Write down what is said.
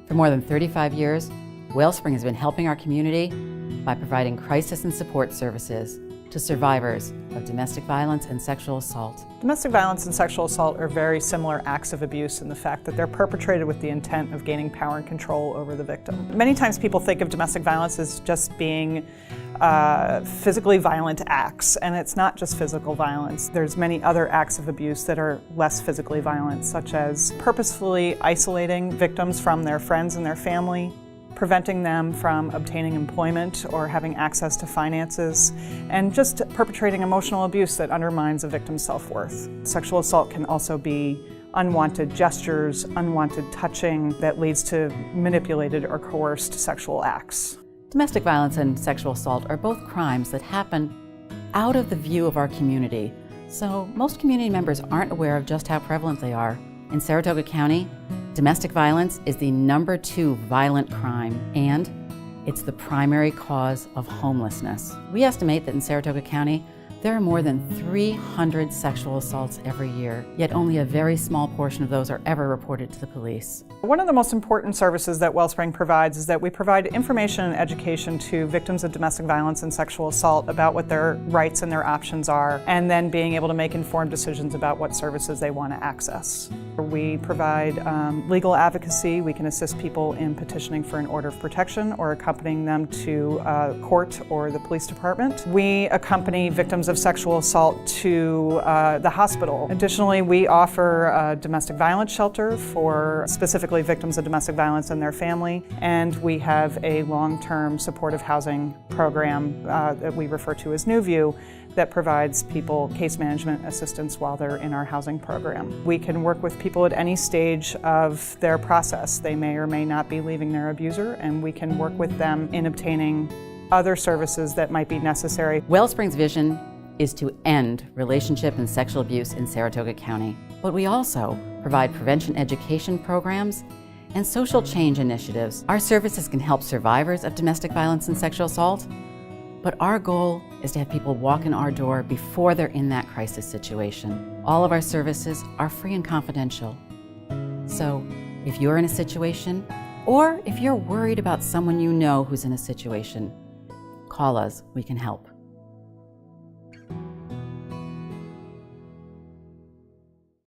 For more than 35 years, Wellspring has been helping our community by providing crisis and support services to survivors of domestic violence and sexual assault. Domestic violence and sexual assault are very similar acts of abuse in the fact that they're perpetrated with the intent of gaining power and control over the victim. Many times people think of domestic violence as just being physically violent acts, and it's not just physical violence. There's many other acts of abuse that are less physically violent, such as purposefully isolating victims from their friends and their family, preventing them from obtaining employment or having access to finances, and just perpetrating emotional abuse that undermines a victim's self-worth. Sexual assault can also be unwanted gestures, unwanted touching that leads to manipulated or coerced sexual acts. Domestic violence and sexual assault are both crimes that happen out of the view of our community, so most community members aren't aware of just how prevalent they are. In Saratoga County, domestic violence is the #2 violent crime, and it's the primary cause of homelessness. We estimate that in Saratoga County, there are more than 300 sexual assaults every year, yet only a very small portion of those are ever reported to the police. One of the most important services that Wellspring provides is that we provide information and education to victims of domestic violence and sexual assault about what their rights and their options are, and then being able to make informed decisions about what services they want to access. We provide legal advocacy. We can assist people in petitioning for an order of protection or accompanying them to court or the police department. We accompany victims of sexual assault to the hospital. Additionally, we offer a domestic violence shelter for specifically victims of domestic violence and their family, and we have a long-term supportive housing program that we refer to as New View that provides people case management assistance while they're in our housing program. We can work with people at any stage of their process. They may or may not be leaving their abuser, and we can work with them in obtaining other services that might be necessary. Wellspring's vision is to end relationship and sexual abuse in Saratoga County. But we also provide prevention education programs and social change initiatives. Our services can help survivors of domestic violence and sexual assault, but our goal is to have people walk in our door before they're in that crisis situation. All of our services are free and confidential. So if you're in a situation, or if you're worried about someone you know who's in a situation, call us, we can help.